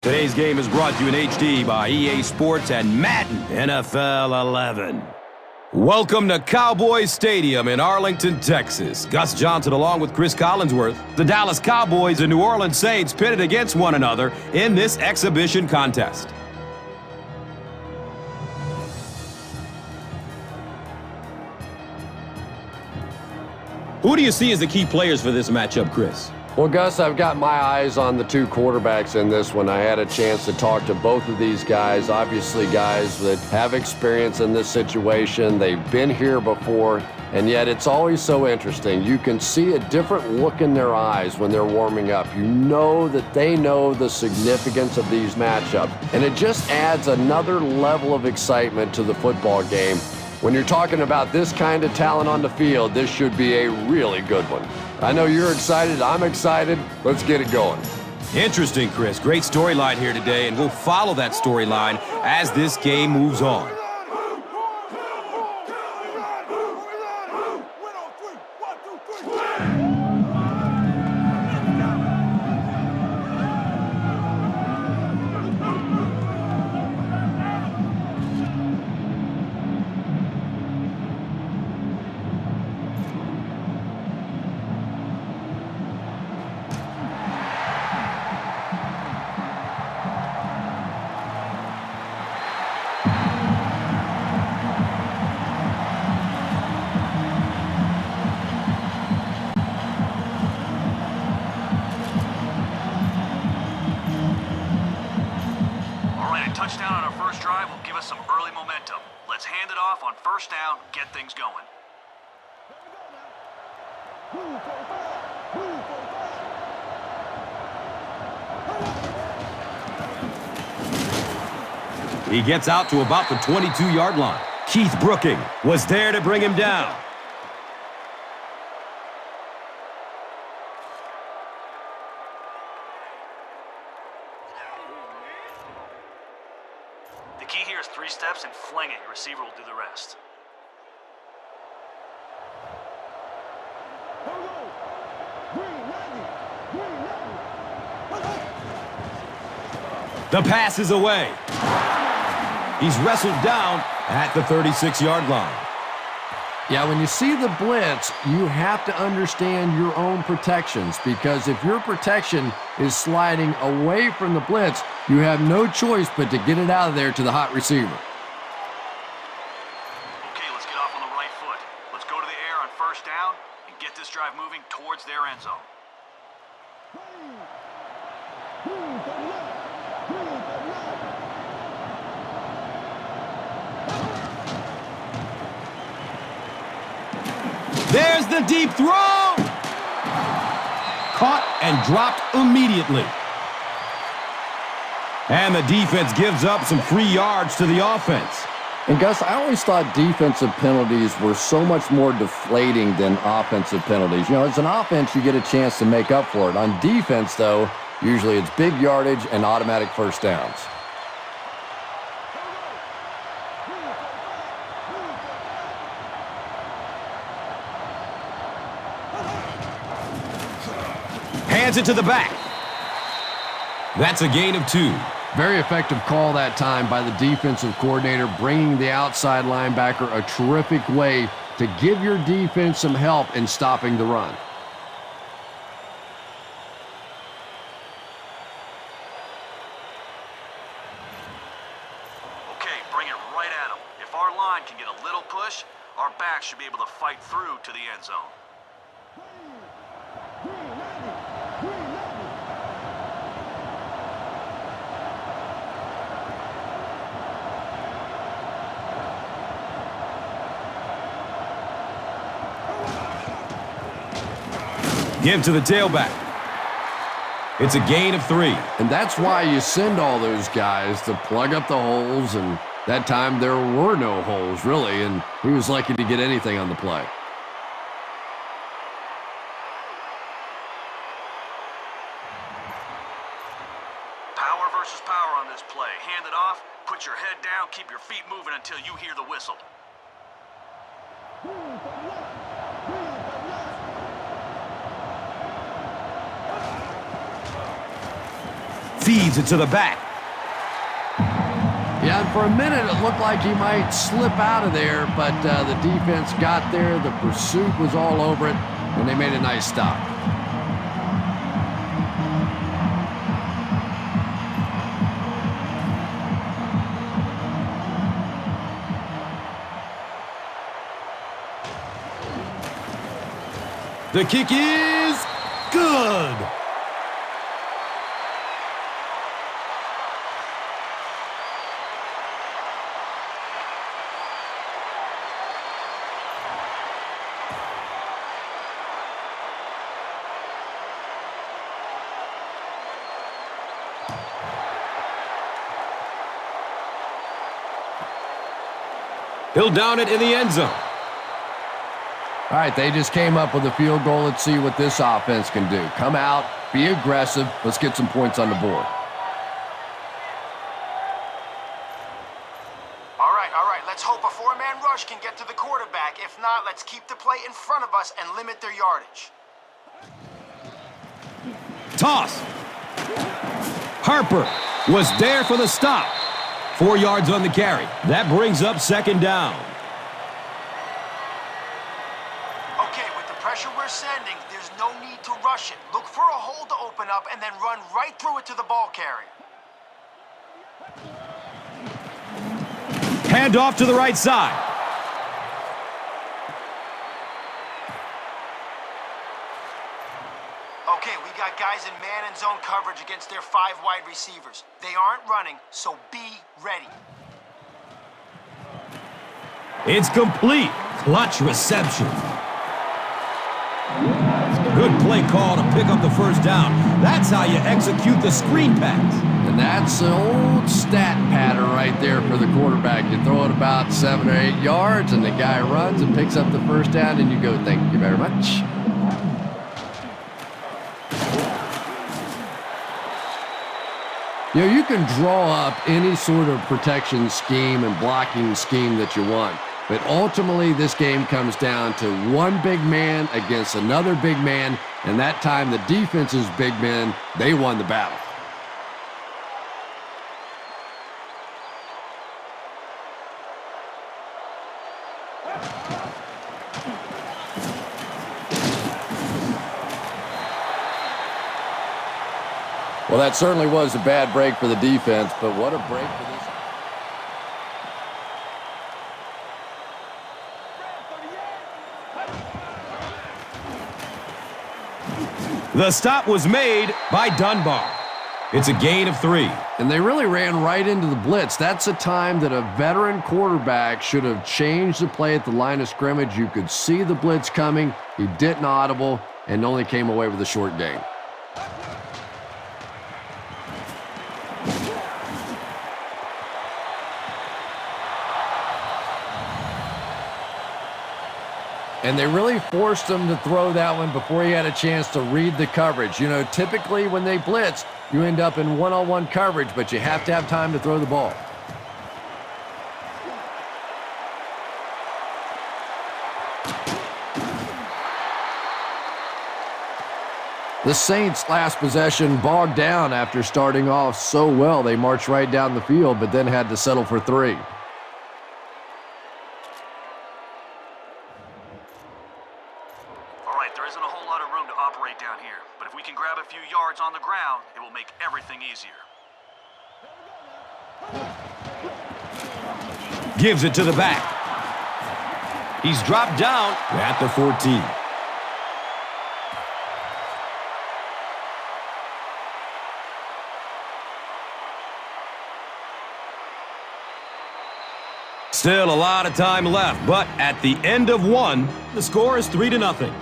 Today's game is brought to you in HD by EA Sports and Madden NFL 11. Welcome to Cowboys Stadium in Arlington, Texas. Gus Johnson along with Chris Collinsworth. The Dallas Cowboys and New Orleans Saints pitted against one another in this exhibition contest. Who do you see as the key players for this matchup, Chris? Well, Gus, I've got my eyes on the two quarterbacks in this one. I had a chance to talk to both of these guys, obviously guys that have experience in this situation. They've been here before, and yet it's always so interesting. You can see a different look in their eyes when they're warming up. You know that they know the significance of these matchups, and it just adds another level of excitement to the football game. When you're talking about this kind of talent on the field, this should be a really good one. I know you're excited. I'm excited. Let's get it going. Interesting, Chris. Great storyline here today, and we'll follow that storyline as this game moves on. Touchdown on our first drive will give us some early momentum. Let's hand it off on first down, get things going. He gets out to about the 22-yard line. Keith Brooking was there to bring him down. The key here is 3 steps and fling it. Your receiver will do the rest. The pass is away. He's wrestled down at the 36-yard line. Yeah, when you see the blitz, you have to understand your own protections, because if your protection is sliding away from the blitz, you have no choice but to get it out of there to the hot receiver. Okay, let's get off on the right foot. Let's go to the air on first down and get this drive moving towards their end zone. There's the deep throw! Caught and dropped immediately. And the defense gives up some free yards to the offense. And Gus, I always thought defensive penalties were so much more deflating than offensive penalties. You know, as an offense, you get a chance to make up for it. On defense, though, usually it's big yardage and automatic first downs. Hands it to the back. That's a gain of 2. Very effective call that time by the defensive coordinator, bringing the outside linebacker a terrific way to give your defense some help in stopping the run. Okay, bring it right at them. If our line can get a little push, our backs should be able to fight through to the end zone. Give to the tailback. It's a gain of 3. And that's why you send all those guys to plug up the holes, and that time there were no holes, really, and he was lucky to get anything on the play. Power versus power on this play. Hand it off, put your head down, keep your feet moving until you hear the whistle. Feed feeds it to the back. Yeah, and for a minute it looked like he might slip out of there, but the defense got there. The pursuit was all over it, and they made a nice stop. The kick is good. He'll down it in the end zone. All right, they just came up with a field goal. Let's see what this offense can do. Come out, be aggressive. Let's get some points on the board. All right. Let's hope a four-man rush can get to the quarterback. If not, let's keep the play in front of us and limit their yardage. Toss. Harper was there for the stop. 4 yards on the carry. That brings up second down. Okay, with the pressure we're sending, there's no need to rush it. Look for a hole to open up and then run right through it to the ball carrier. Hand off to the right side. Okay, we got guys in man and zone coverage against their 5 wide receivers. They aren't running, so be ready. It's complete. Clutch reception. Good play call to pick up the first down. That's how you execute the screen pass. And that's the old stat pattern right there for the quarterback. You throw it about 7 or 8 yards, and the guy runs and picks up the first down, and you go, thank you very much. You know, you can draw up any sort of protection scheme and blocking scheme that you want. But ultimately, this game comes down to one big man against another big man. And that time, the defense's big men, they won the battle. Well, that certainly was a bad break for the defense, but what a break for this. The stop was made by Dunbar. It's a gain of 3. And they really ran right into the blitz. That's a time that a veteran quarterback should have changed the play at the line of scrimmage. You could see the blitz coming. He didn't audible and only came away with a short gain. And they really forced him to throw that one before he had a chance to read the coverage. You know, typically when they blitz, you end up in one-on-one coverage, but you have to have time to throw the ball. The Saints' last possession bogged down after starting off so well. They marched right down the field, but then had to settle for 3. Down here, but if we can grab a few yards on the ground, it will make everything easier. Gives it to the back. He's dropped down at the 14. Still a lot of time left, but at the end of 1, the score is 3-0.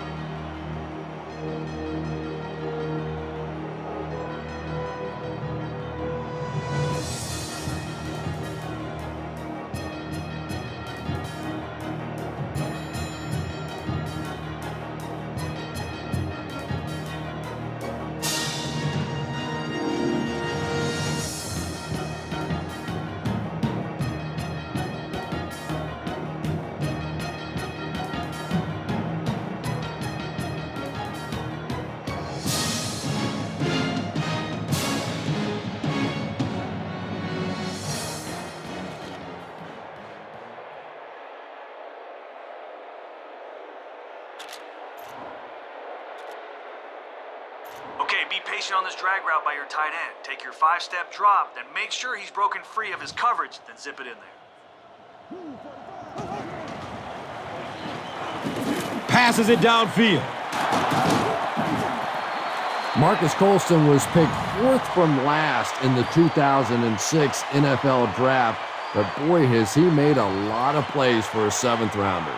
patient on this drag route by your tight end. Take your 5-step drop, then make sure he's broken free of his coverage, then zip it in there. Passes it downfield. Marcus Colston was picked 4th from last in the 2006 NFL Draft, but boy, has he made a lot of plays for a 7th rounder.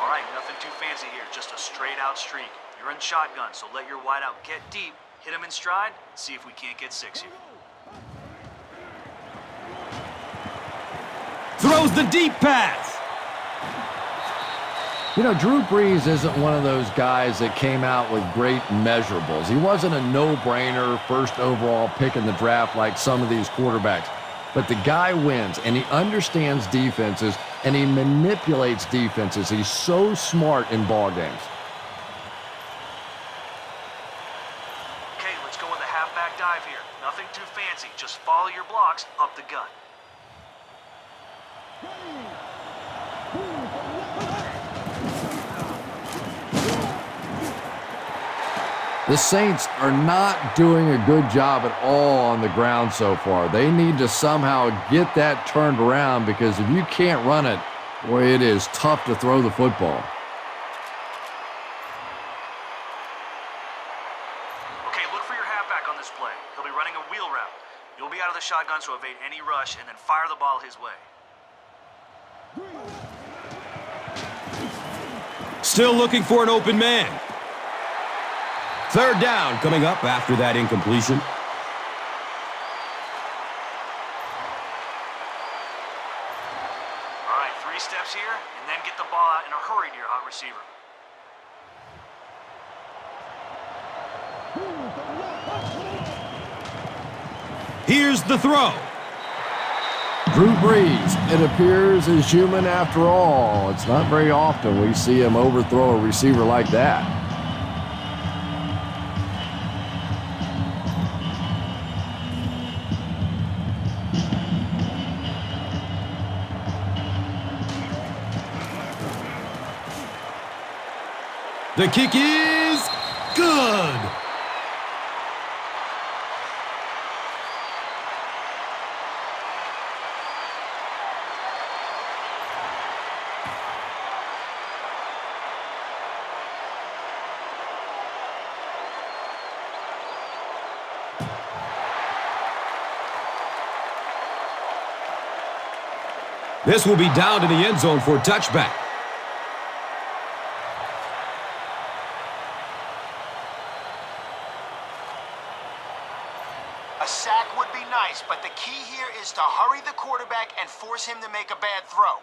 All right, nothing too fancy here, just a straight-out streak. You're in shotgun, so let your wideout get deep, hit him in stride, and see if we can't get 6 here. Throws the deep pass. You know, Drew Brees isn't one of those guys that came out with great measurables. He wasn't a no-brainer first overall pick in the draft like some of these quarterbacks. But the guy wins, and he understands defenses, and he manipulates defenses. He's so smart in ball games. Okay, let's go with a halfback dive here. Nothing too fancy, just follow your blocks up the gut. The Saints are not doing a good job at all on the ground so far. They need to somehow get that turned around, because if you can't run it, boy, it is tough to throw the football. Okay, look for your halfback on this play. He'll be running a wheel route. You'll be out of the shotgun, so evade any rush, and then fire the ball his way. Still looking for an open man. 3rd down coming up after that incompletion. All right, 3 steps here, and then get the ball out in a hurry to your hot receiver. Here's the throw. Drew Brees, it appears, is human after all. It's not very often we see him overthrow a receiver like that. The kick is good. This will be down to the end zone for a touchback. A sack would be nice, but the key here is to hurry the quarterback and force him to make a bad throw.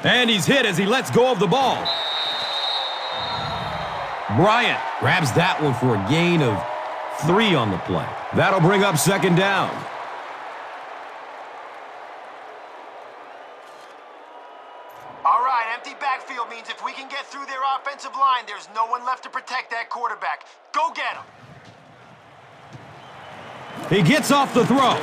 And he's hit as he lets go of the ball. Bryant grabs that one for a gain of 3 on the play. That'll bring up 2nd down. All right, empty backfield means if we can get through their offensive line, there's no one left to protect that quarterback. Go get him. He gets off the throw.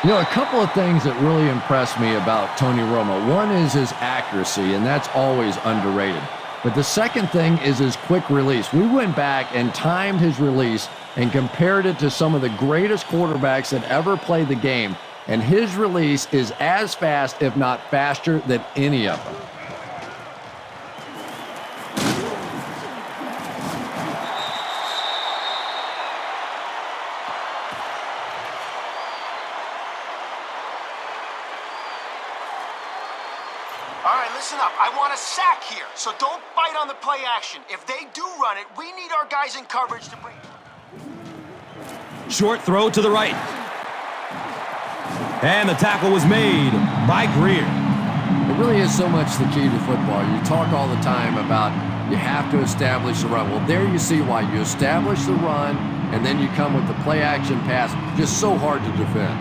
You know, a couple of things that really impressed me about Tony Romo. One is his accuracy, and that's always underrated. But the second thing is his quick release. We went back and timed his release and compared it to some of the greatest quarterbacks that ever played the game. And his release is as fast, if not faster, than any of them. All right, listen up. I want a sack here, so don't bite on the play action. If they do run it, we need our guys in coverage to bring... Short throw to the right. And the tackle was made by Greer. It really is so much the key to football. You talk all the time about you have to establish the run. Well, there you see why. You establish the run, and then you come with the play-action pass. Just so hard to defend.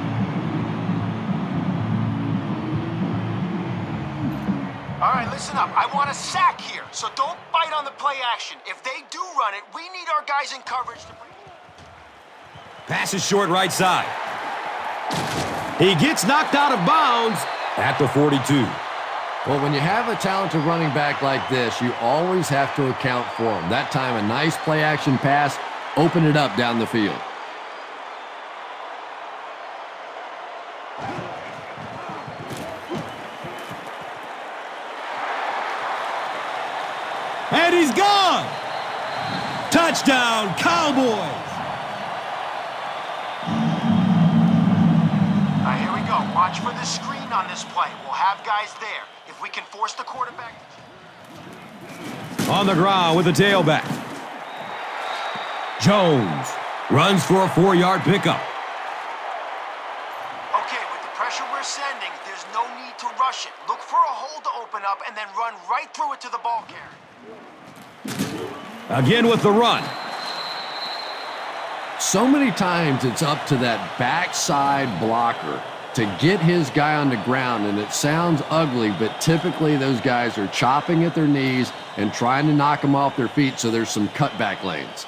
All right, listen up. I want a sack here, so don't bite on the play action. If they do run it, we need our guys in coverage to bring... Pass is short right side. He gets knocked out of bounds at the 42. Well, when you have a talented running back like this, you always have to account for him. That time, a nice play-action pass, open it up down the field. And he's gone! Touchdown, Cowboys! All right, here we go. Watch for the screen on this play. We'll have guys there. If we can force the quarterback... On the ground with the tailback. Jones runs for a 4-yard pickup. Okay, with the pressure we're sending, there's no need to rush it. Look for a hole to open up and then run right through it to the ball carrier. Again with the run. So many times it's up to that backside blocker to get his guy on the ground, and it sounds ugly, but typically those guys are chopping at their knees and trying to knock them off their feet, so there's some cutback lanes.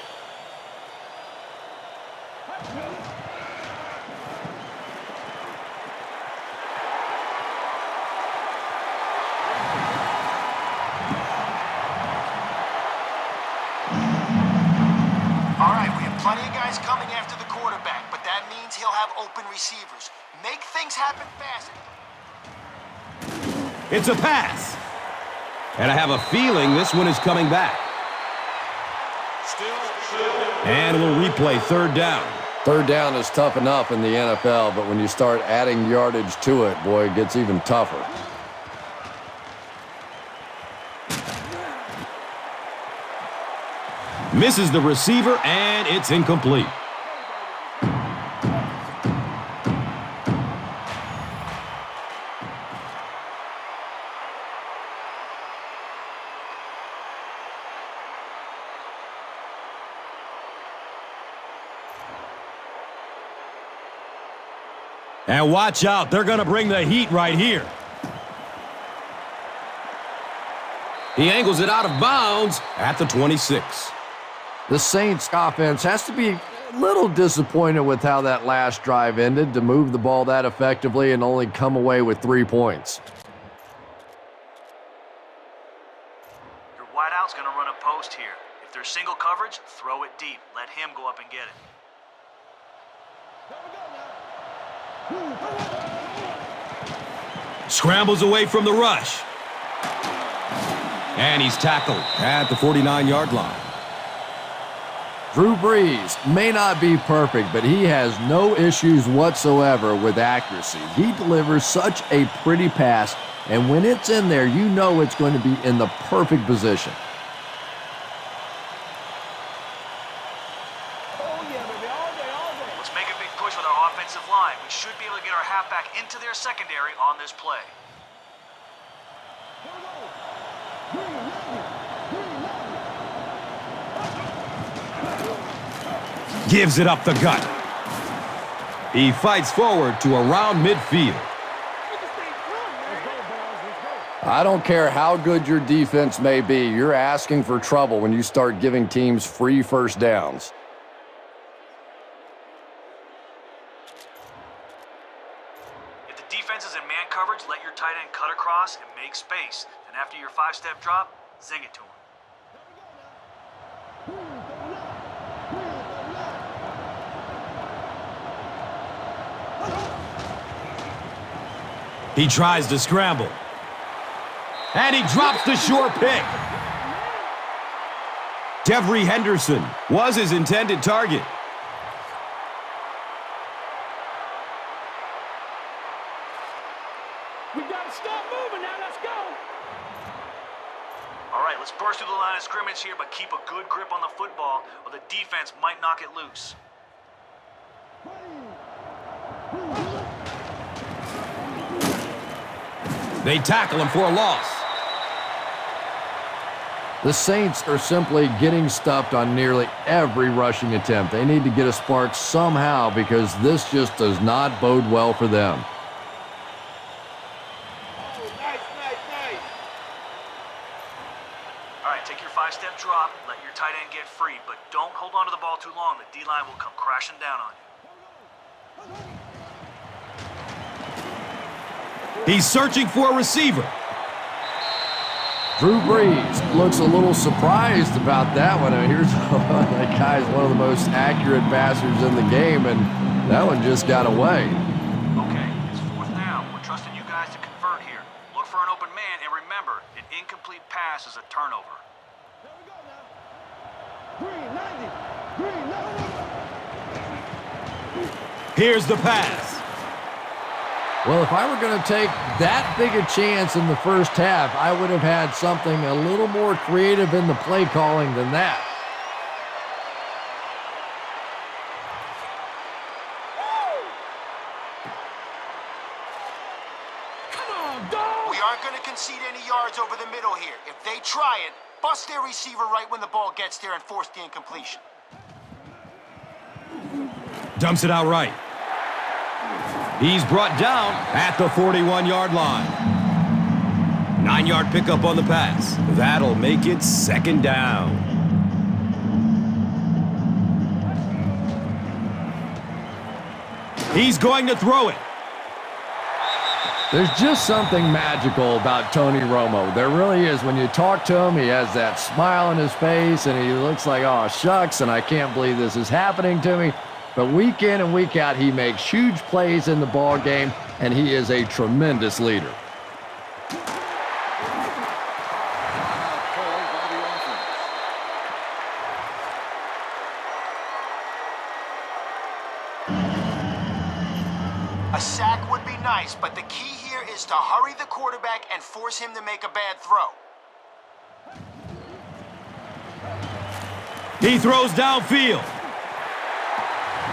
All right, we have plenty of guys coming after the quarterback, but that means he'll have open receivers. Make things happen fast. It's a pass. And I have a feeling this one is coming back. And a little replay, third down. Third down is tough enough in the NFL, but when you start adding yardage to it, boy, it gets even tougher. Misses the receiver, and it's incomplete. And watch out, they're going to bring the heat right here. He angles it out of bounds at the 26. The Saints offense has to be a little disappointed with how that last drive ended to move the ball that effectively and only come away with 3 points. Your wideout's going to run a post here. If there's single coverage, throw it deep. Let him go up and get it. Scrambles away from the rush. And he's tackled at the 49-yard line. Drew Brees may not be perfect, but he has no issues whatsoever with accuracy. He delivers such a pretty pass, and when it's in there, you know it's going to be in the perfect position. Let's make a big push with our offensive line. We should be able to get our halfback into their secondary on this play. Gives it up the gut. He fights forward to around midfield. I don't care how good your defense may be, you're asking for trouble when you start giving teams free first downs. If the defense is in man coverage, let your tight end cut across and make space. Then after your 5-step drop, zing it to him. He tries to scramble. And he drops the short pick. Devery Henderson was his intended target. We gotta stop moving now, let's go. All right, let's burst through the line of scrimmage here, but keep a good grip on the football, or the defense might knock it loose. They tackle him for a loss. The Saints are simply getting stuffed on nearly every rushing attempt. They need to get a spark somehow because this just does not bode well for them. All right, take your 5-step drop, let your tight end get free, but don't hold on to the ball too long. The D-line will come crashing down on you. He's searching for a receiver. Drew Brees looks a little surprised about that one. I mean, here's that guy's one of the most accurate passers in the game, and that one just got away. Okay, it's 4th down. We're trusting you guys to convert here. Look for an open man, and remember, an incomplete pass is a turnover. Here we go now. Green, 90. Green, 90. Here's the pass. Well, if I were going to take that big a chance in the first half, I would have had something a little more creative in the play calling than that. Come on, dog. We aren't going to concede any yards over the middle here. If they try it, bust their receiver right when the ball gets there and force the incompletion. Dumps it out right. He's brought down at the 41-yard line. 9-yard pickup on the pass. That'll make it 2nd down. He's going to throw it. There's just something magical about Tony Romo. There really is. When you talk to him, he has that smile on his face, and he looks like, oh, shucks, and I can't believe this is happening to me. But week in and week out, he makes huge plays in the ball game, and he is a tremendous leader. A sack would be nice, but the key here is to hurry the quarterback and force him to make a bad throw. He throws downfield.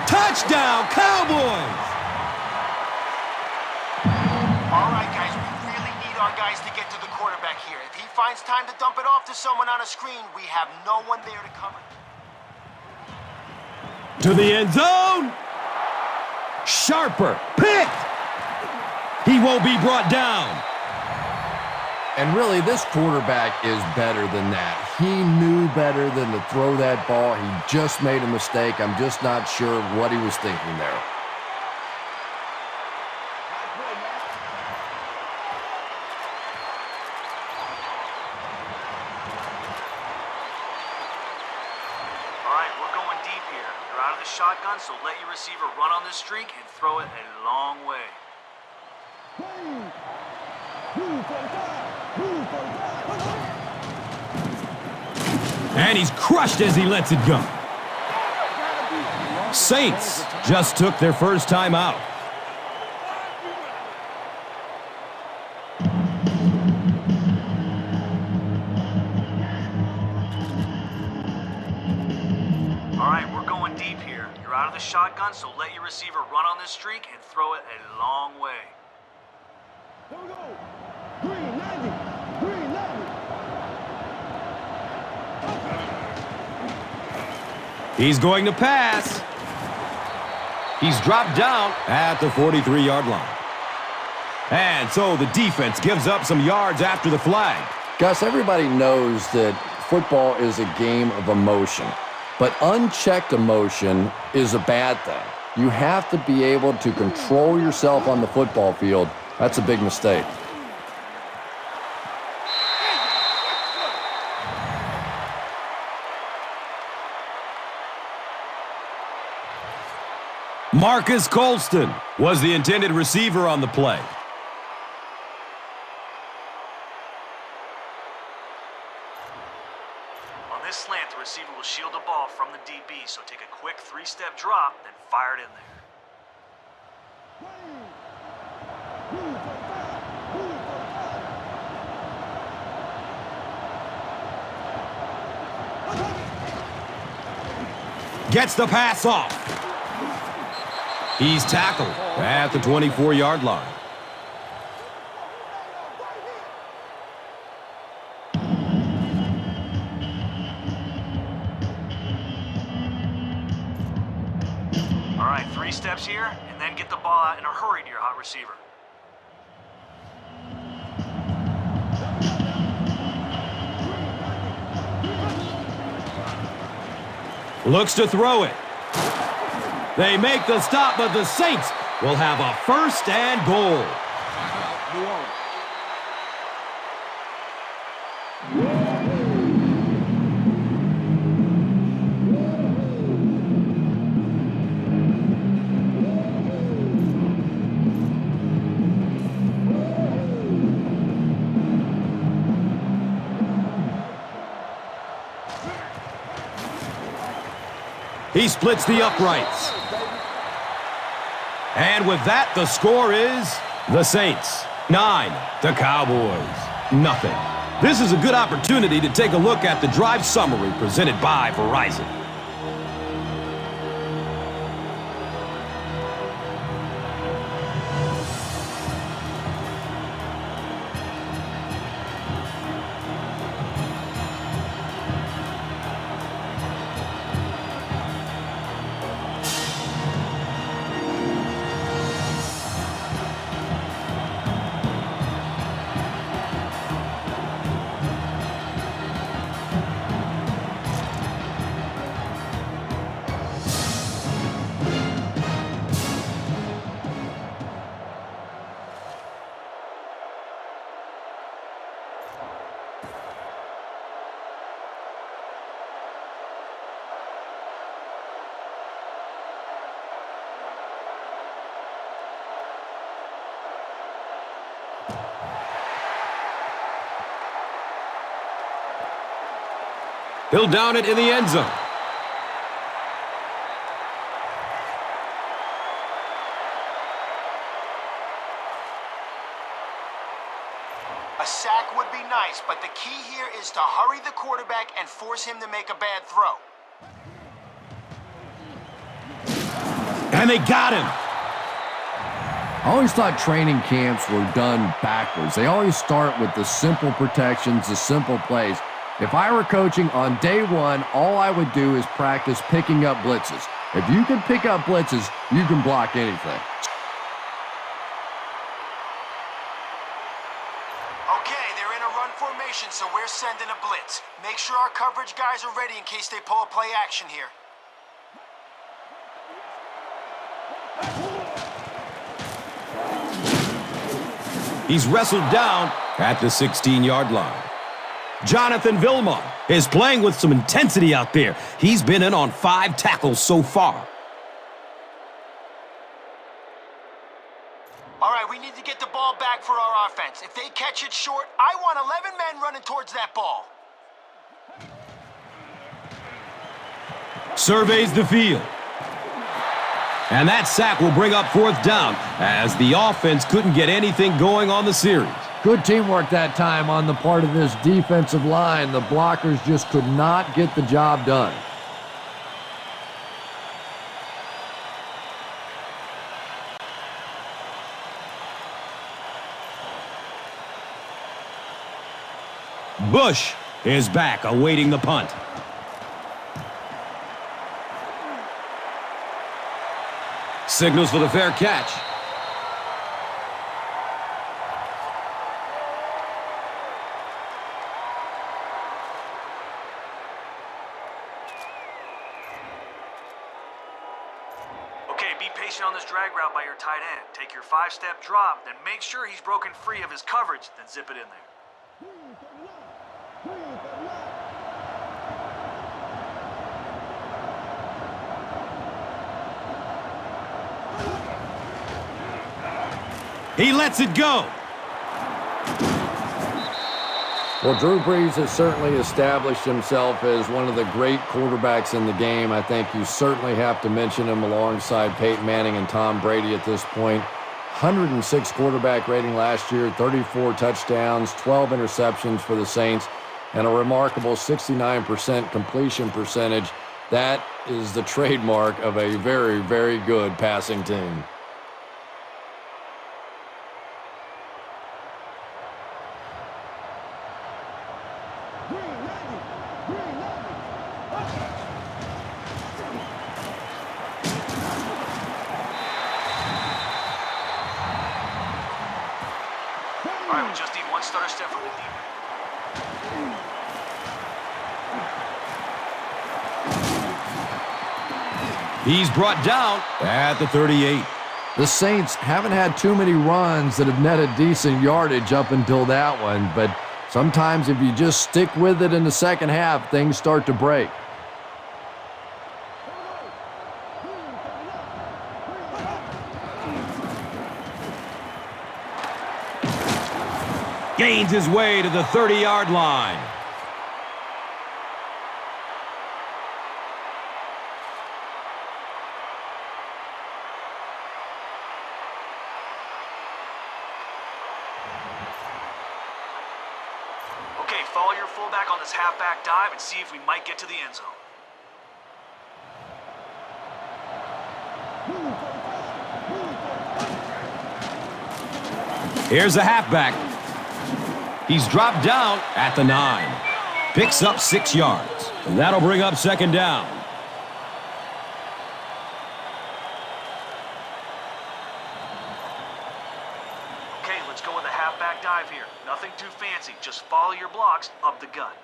Touchdown, Cowboys! All right, guys, we really need our guys to get to the quarterback here. If he finds time to dump it off to someone on a screen, we have no one there to cover. To the end zone. Sharper, picked. He won't be brought down. And really, this quarterback is better than that. He knew better than to throw that ball. He just made a mistake. I'm just not sure what he was thinking there. All right, we're going deep here. You're out of the shotgun, so let your receiver run on this streak and throw it a long way. And he's crushed as he lets it go. Saints just took their first time out. All right, we're going deep here. You're out of the shotgun, so let your receiver run on this streak and throw it a long way. Here we go. Green, 90. Green, 90. He's going to pass. He's dropped down at the 43-yard line. And so the defense gives up some yards after the flag. Gus, everybody knows that football is a game of emotion, but unchecked emotion is a bad thing. You have to be able to control yourself on the football field. That's a big mistake. Marcus Colston was the intended receiver on the play. On this slant, the receiver will shield the ball from the DB, so take a quick 3-step drop, then fire it in there. Gets the pass off. He's tackled at the 24-yard line. All right, 3 steps here, and then get the ball out in a hurry to your hot receiver. Looks to throw it. They make the stop, but the Saints will have a first and goal. He splits the uprights. And with that, the score is the Saints 9, the Cowboys nothing. This is a good opportunity to take a look at the drive summary presented by Verizon. He'll down it in the end zone. A sack would be nice, but the key here is to hurry the quarterback and force him to make a bad throw. And they got him. I always thought training camps were done backwards. They always start with the simple protections, the simple plays. If I were coaching on day one, all I would do is practice picking up blitzes. If you can pick up blitzes, you can block anything. Okay, they're in a run formation, so we're sending a blitz. Make sure our coverage guys are ready in case they pull a play action here. He's wrestled down at the 16-yard line. Jonathan Vilma is playing with some intensity out there. He's been in on 5 tackles so far. All right, we need to get the ball back for our offense. If they catch it short, I want 11 men running towards that ball. Surveys the field. And that sack will bring up 4th down as the offense couldn't get anything going on the series. Good teamwork that time on the part of this defensive line. The blockers just could not get the job done. Bush is back awaiting the punt. Signals for the fair catch. Okay, be patient on this drag route by your tight end. Take your 5-step drop, then make sure he's broken free of his coverage, then zip it in there. He lets it go. Well, Drew Brees has certainly established himself as one of the great quarterbacks in the game. I think you certainly have to mention him alongside Peyton Manning and Tom Brady at this point. 106 quarterback rating last year, 34 touchdowns, 12 interceptions for the Saints, and a remarkable 69% completion percentage. That is the trademark of a very, very good passing team. All right, we just need one stutter step from the defense. He's brought down at the 38. The Saints haven't had too many runs that have netted decent yardage up until that one, but sometimes if you just stick with it in the second half, things start to break. Gains his way to the 30-yard line. Okay, follow your fullback on this halfback dive and see if we might get to the end zone. Here's the halfback. He's dropped down at the 9. Picks up 6 yards. And that'll bring up second down. Okay, let's go with a halfback dive here. Nothing too fancy. Just follow your blocks up the gut.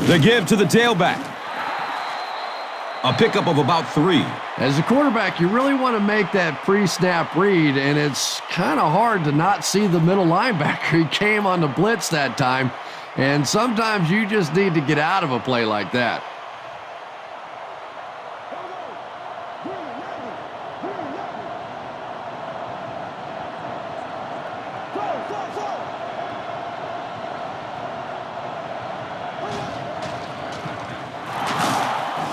The give to the tailback. A pickup of about 3. As a quarterback, you really want to make that pre-snap read, and it's kind of hard to not see the middle linebacker. He came on the blitz that time, and sometimes you just need to get out of a play like that.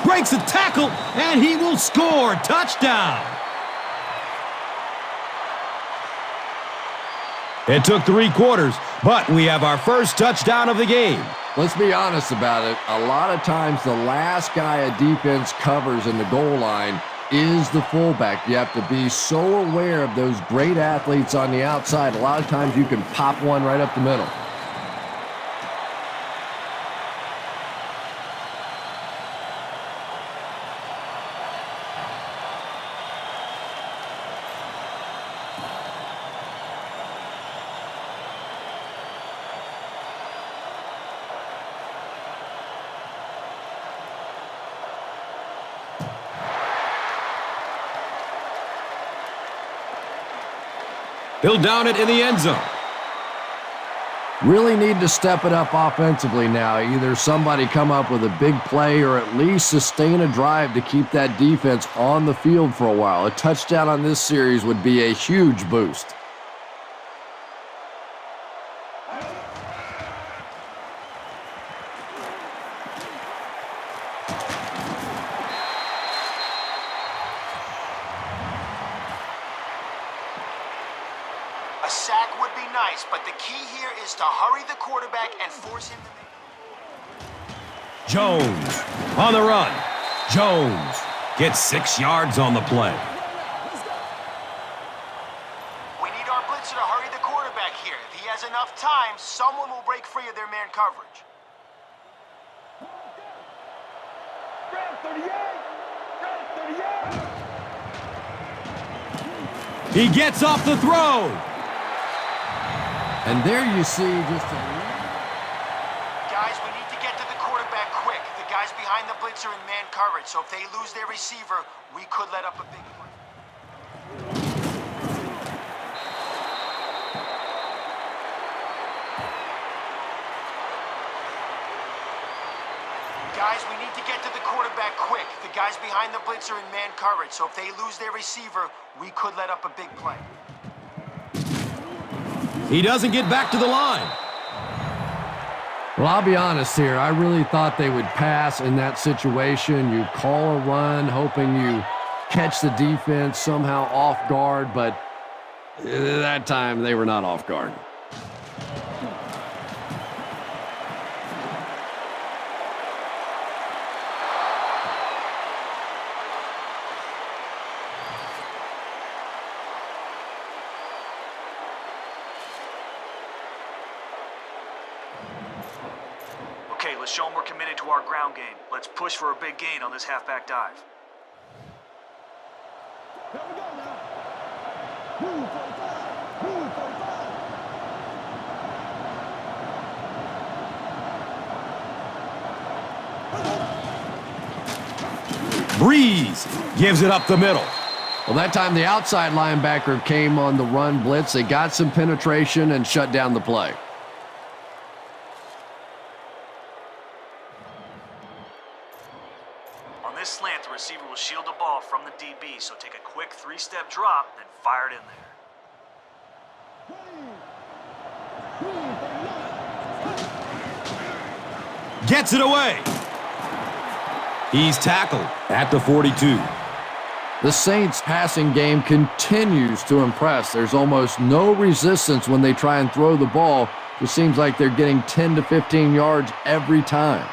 Breaks a tackle, and he will score. Touchdown. It took 3 quarters, but we have our first touchdown of the game. Let's be honest about it. A lot of times the last guy a defense covers in the goal line is the fullback. You have to be so aware of those great athletes on the outside. A lot of times you can pop one right up the middle. He'll down it in the end zone. Really need to step it up offensively now. Either somebody come up with a big play or at least sustain a drive to keep that defense on the field for a while. A touchdown on this series would be a huge boost. A sack would be nice, but the key here is to hurry the quarterback and force him to make... Jones on the run. Jones gets 6 yards on the play. We need our blitzer to hurry the quarterback here. If he has enough time, someone will break free of their man coverage. He gets off the throw. And there you see just a... Guys, we need to get to the quarterback quick. The guys behind the blitz are in man coverage, so if they lose their receiver, we could let up a big play. Guys, we need to get to the quarterback quick. The guys behind the blitz are in man coverage, so if they lose their receiver, we could let up a big play. He doesn't get back to the line. Well, I'll be honest here. I really thought they would pass in that situation. You call a run, hoping you catch the defense somehow off guard, but that time they were not off guard. Okay, let's show them we're committed to our ground game. Let's push for a big gain on this halfback dive. Here we go now. Move 45. Move 45. Breeze gives it up the middle. Well, that time the outside linebacker came on the run blitz. They got some penetration and shut down the play. On this slant, the receiver will shield the ball from the DB, so take a quick 3-step drop, then fire it in there. Gets it away. He's tackled at the 42. The Saints' passing game continues to impress. There's almost no resistance when they try and throw the ball. It seems like they're getting 10 to 15 yards every time.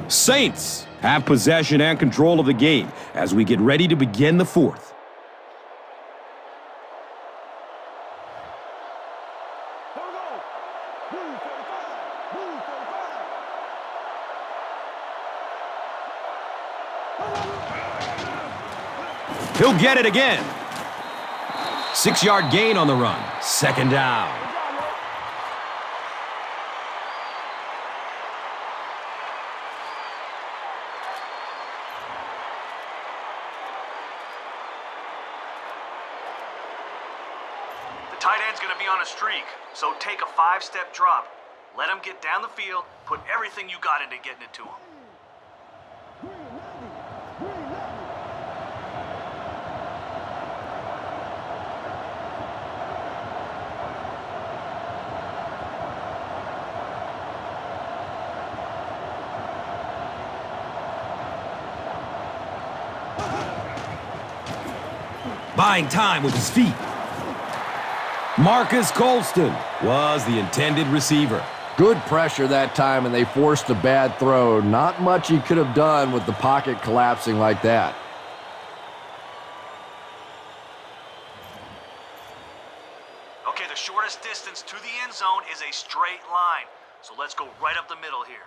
Saints have possession and control of the game as we get ready to begin the fourth. He'll get it again. 6-yard gain on the run. Second down. The tight end's going to be on a streak, so take a 5-step drop. Let him get down the field, put everything you got into getting it to him. Buying time with his feet. Marcus Colston was the intended receiver. Good pressure that time, and they forced a bad throw. Not much he could have done with the pocket collapsing like that. Okay, the shortest distance to the end zone is a straight line, so let's go right up the middle here.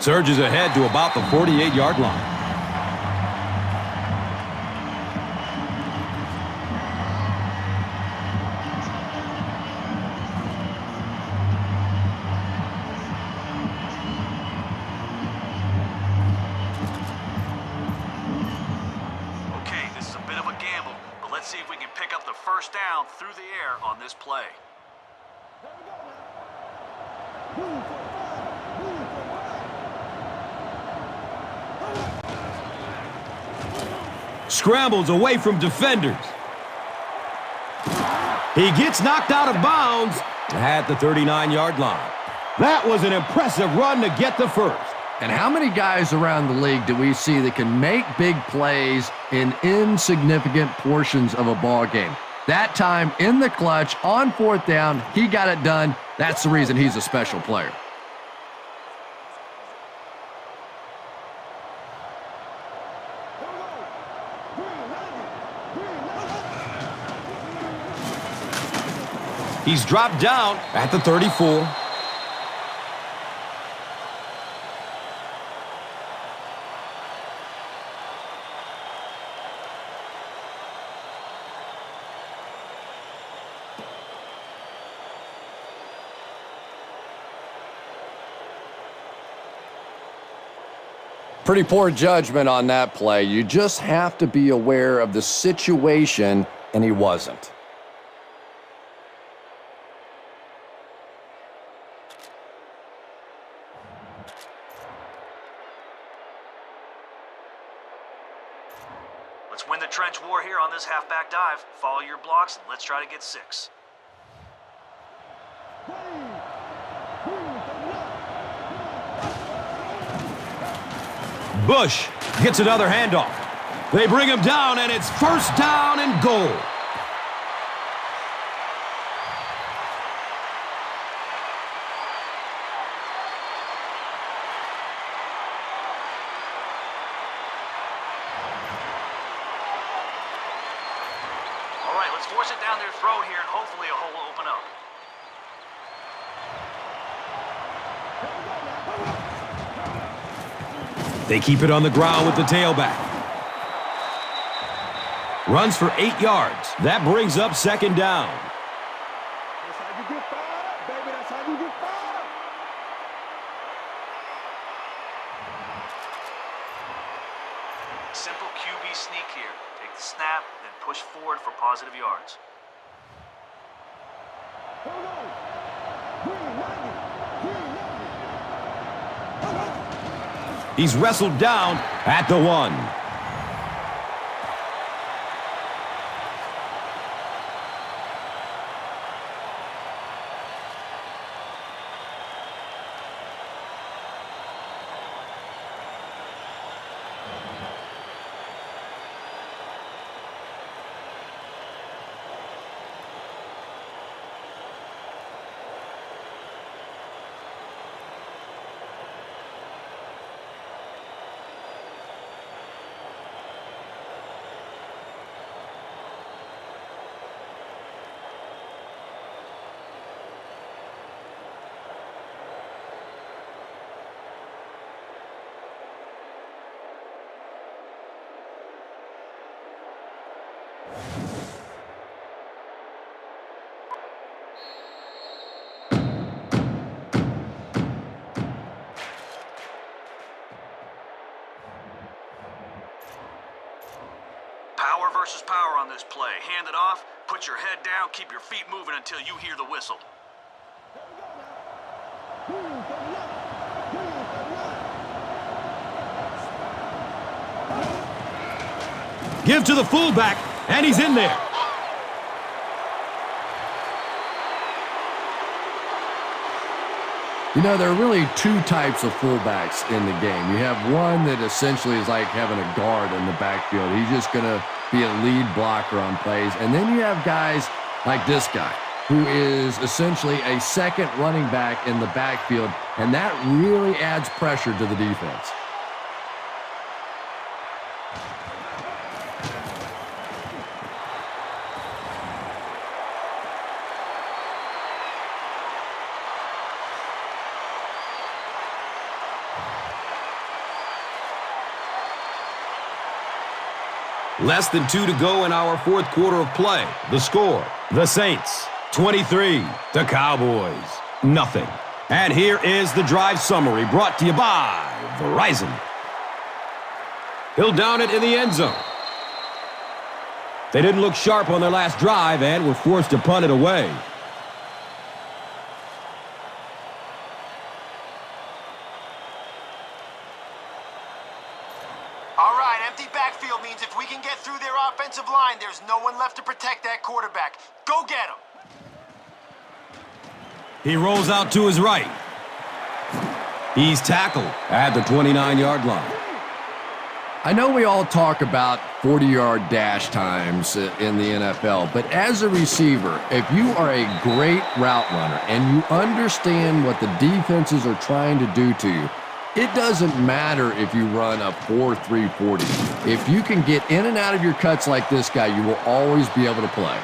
Surges ahead to about the 48-yard line. Okay, this is a bit of a gamble, but let's see if we can pick up the first down through the air on this play. Scrambles away from defenders. He gets knocked out of bounds at the 39-yard line. That was an impressive run to get the first. And how many guys around the league do we see that can make big plays in insignificant portions of a ball game? That time in the clutch on 4th down, he got it done. That's the reason he's a special player. He's dropped down at the 34. Pretty poor judgment on that play. You just have to be aware of the situation, and he wasn't. Let's win the trench war here on this halfback dive. Follow your blocks, and let's try to get 6. Bush gets another handoff. They bring him down, and it's first down and goal. All right, let's force it down their throat here, and hopefully a hole will open up. They keep it on the ground with the tailback. Runs for 8 yards. That brings up second down. That's how you get fired, baby. That's how you get fired. Simple QB sneak here. Take the snap, then push forward for positive yards. Here we go. Green 90. Green 90. He's wrestled down at the 1. Power versus power on this play. Hand it off, put your head down, keep your feet moving until you hear the whistle. Green 39. Green 39. Give to the fullback, and he's in there. You know, there are really 2 types of fullbacks in the game. You have one that essentially is like having a guard in the backfield. He's just going to be a lead blocker on plays. And then you have guys like this guy, who is essentially a second running back in the backfield, and that really adds pressure to the defense. Less than 2 to go in our 4th quarter of play. The score, the Saints, 23. The Cowboys, nothing. And here is the drive summary brought to you by Verizon. He'll down it in the end zone. They didn't look sharp on their last drive and were forced to punt it away. All right, empty backfield means if we can get through their offensive line, there's no one left to protect that quarterback. Go get him. He rolls out to his right. He's tackled at the 29-yard line. I know we all talk about 40-yard dash times in the NFL, but as a receiver, if you are a great route runner and you understand what the defenses are trying to do to you, it doesn't matter if you run a 4.3 40. If you can get in and out of your cuts like this guy, you will always be able to play.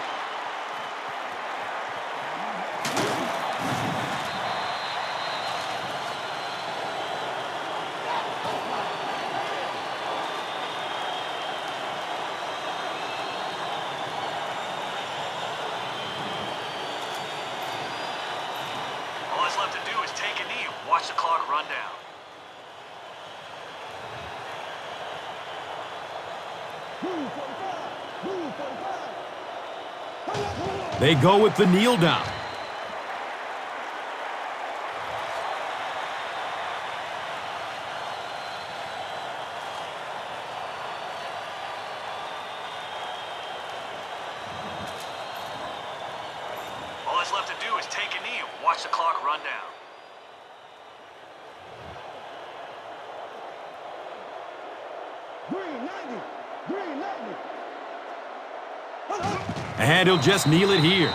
All that's left to do is take a knee and watch the clock run down. They go with the kneel down. All that's left to do is take a knee and watch the clock run down. Green 90. Green 90. And he'll just kneel it here.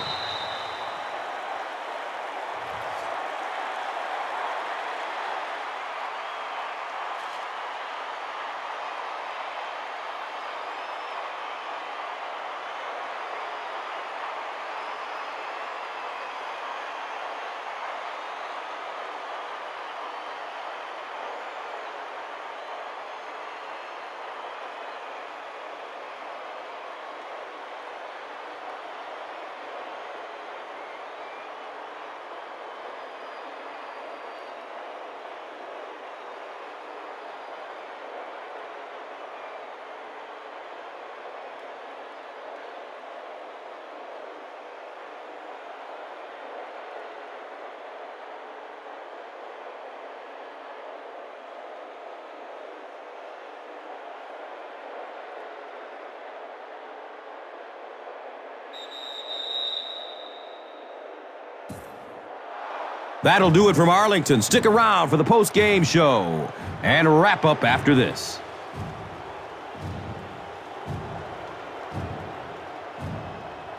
That'll do it from Arlington. Stick around for the post-game show and wrap up after this.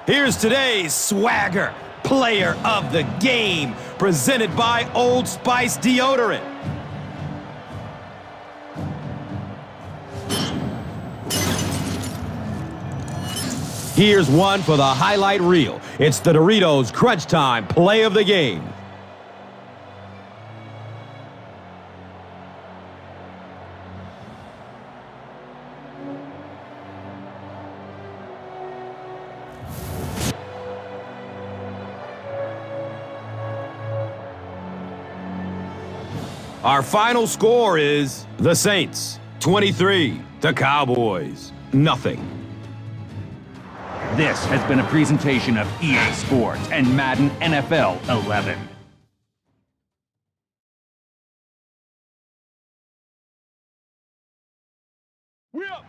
Here's today's swagger player of the game, presented by Old Spice Deodorant. Here's one for the highlight reel. It's the Doritos Crunch Time play of the game. Our final score is the Saints 23, the Cowboys nothing. This has been a presentation of EA Sports and Madden NFL 11. We up.